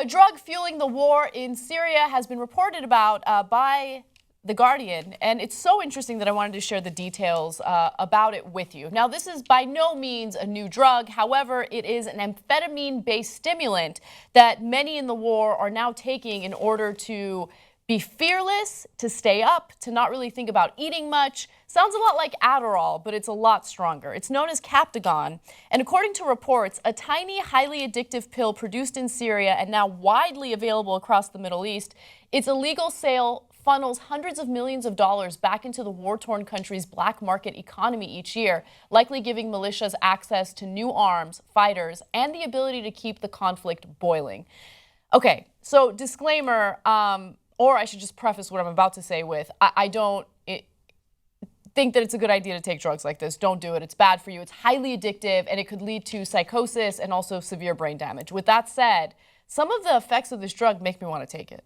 A drug fueling the war in Syria has been reported about by The Guardian, and it's so interesting that I wanted to share the details about it with you. Now, this is by no means a new drug. However, it is an amphetamine-based stimulant that many in the war are now taking in order to be fearless, to stay up, to not really think about eating much. Sounds a lot like Adderall, but it's a lot stronger. It's known as Captagon, and according to reports, a tiny, highly addictive pill produced in Syria and now widely available across the Middle East. Its illegal sale funnels hundreds of millions of dollars back into the war-torn country's black market economy each year, likely giving militias access to new arms, fighters, and the ability to keep the conflict boiling. Okay, so disclaimer, or I should just preface what I'm about to say with, I don't think that it's a good idea to take drugs like this. Don't do it. It's bad for you. It's highly addictive, and it could lead to psychosis and also severe brain damage. With that said, some of the effects of this drug make me want to take it.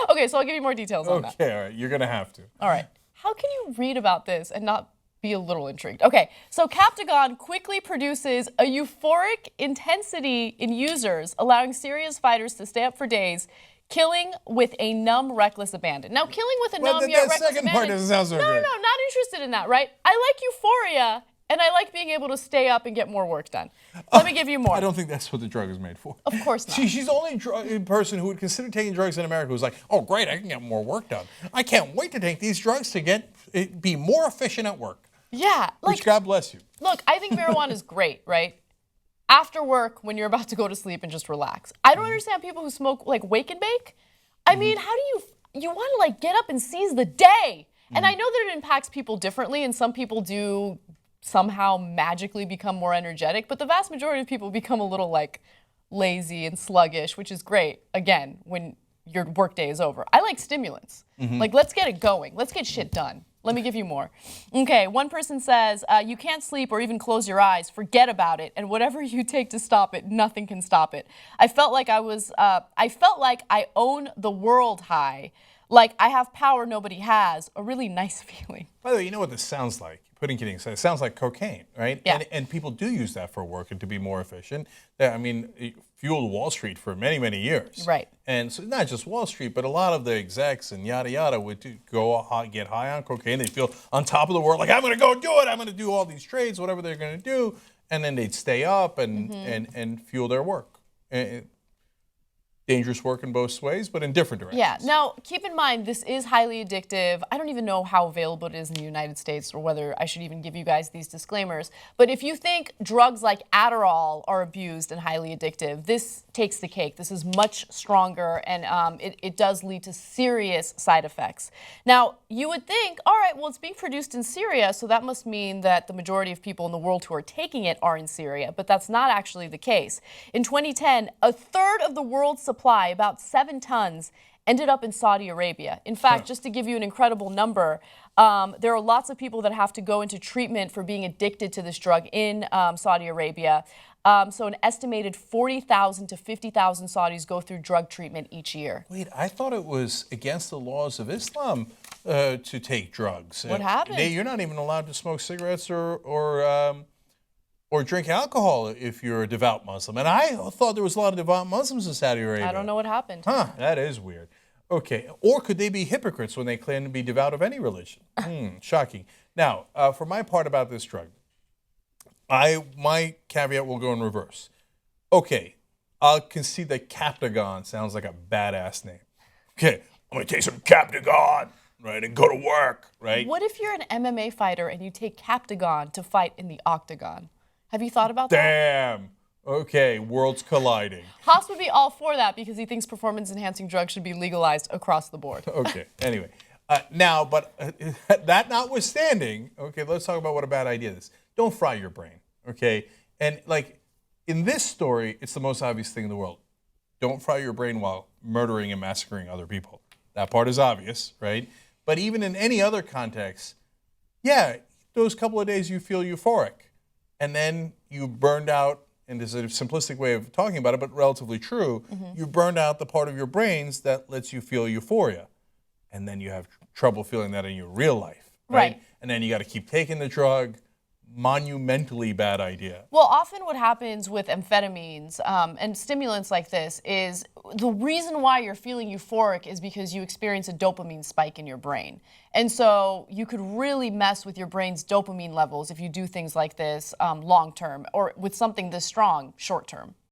Okay, so I'll give you more details on that. Okay, all right. You're going to have to. All right. How can you read about this and not be a little intrigued? Okay, so Captagon quickly produces a euphoric intensity in users, allowing Syria's fighters to stay up for days, killing with a numb, reckless abandon. Now, killing with a numb, reckless abandon. That second part doesn't sound so good. No, not interested in that, right? I like euphoria, and I like being able to stay up and get more work done. Let me give you more. I don't think that's what the drug is made for. Of course not. She's the only person who would consider taking drugs in America who's like, oh, great, I can get more work done. I can't wait to take these drugs to be more efficient at work. Yeah. Which, God bless you. Look, I think marijuana is great, right? After work, when you're about to go to sleep and just relax. I don't understand people who smoke, like, wake and bake. I mean, how do you want to, like, get up and seize the day? And I know that it impacts people differently, and some people do somehow magically become more energetic, but the vast majority of people become a little, like, lazy and sluggish, which is great, again, when your workday is over. I like stimulants. Like, let's get it going. Let's get shit done. Let me give you more. Okay, one person says, you can't sleep or even close your eyes. Forget about it. And whatever you take to stop it, nothing can stop it. I felt like I own the world high. Like I have power nobody has. A really nice feeling. By the way, you know what this sounds like? Putting kidding aside, it sounds like cocaine, right? Yeah. And people do use that for work and to be more efficient. I mean, it fueled Wall Street for many, many years. Right. And so not just Wall Street, but a lot of the execs and yada yada would get high on cocaine. They'd feel on top of the world, like I'm going to go do it. I'm going to do all these trades, whatever they're going to do, and then they'd stay up and fuel their work. Dangerous work in both ways, but in different directions. Yeah. Now, keep in mind, this is highly addictive. I don't even know how available it is in the United States or whether I should even give you guys these disclaimers. But if you think drugs like Adderall are abused and highly addictive, this takes the cake. This is much stronger, and it does lead to serious side effects. Now, you would think, all right, well, it's being produced in Syria, so that must mean that the majority of people in the world who are taking it are in Syria. But that's not actually the case. In 2010, a third of the world's supply, about 7 tons, ended up in Saudi Arabia. In fact, just to give you an incredible number, there are lots of people that have to go into treatment for being addicted to this drug in Saudi Arabia. So an estimated 40,000 to 50,000 Saudis go through drug treatment each year. Wait, I thought it was against the laws of Islam to take drugs. What happened? You're not even allowed to smoke cigarettes or drink alcohol if you're a devout Muslim. And I thought there was a lot of devout Muslims in Saudi Arabia. I don't know what happened. Huh, that is weird. Okay, or could they be hypocrites when they claim to be devout of any religion? Shocking. Now, for my part about this drug, my caveat will go in reverse. Okay, I'll concede that Captagon sounds like a badass name. Okay, I'm going to take some Captagon, right, and go to work, right? What if you're an MMA fighter and you take Captagon to fight in the octagon? Have you thought about that? Damn. Okay, worlds colliding. Haas would be all for that because he thinks performance-enhancing drugs should be legalized across the board. Okay, anyway. That notwithstanding, okay, let's talk about what a bad idea this is. Don't fry your brain, okay? And, like, in this story, it's the most obvious thing in the world. Don't fry your brain while murdering and massacring other people. That part is obvious, right? But even in any other context, yeah, those couple of days you feel euphoric. And then you burned out, and this is a simplistic way of talking about it, but relatively true, you burned out the part of your brains that lets you feel euphoria. And then you have trouble feeling that in your real life, right? And then you got to keep taking the drug monumentally bad idea. Well, often what happens with amphetamines and stimulants like this is the reason why you're feeling euphoric is because you experience a dopamine spike in your brain. And so you could really mess with your brain's dopamine levels if you do things like this long term or with something this strong short term.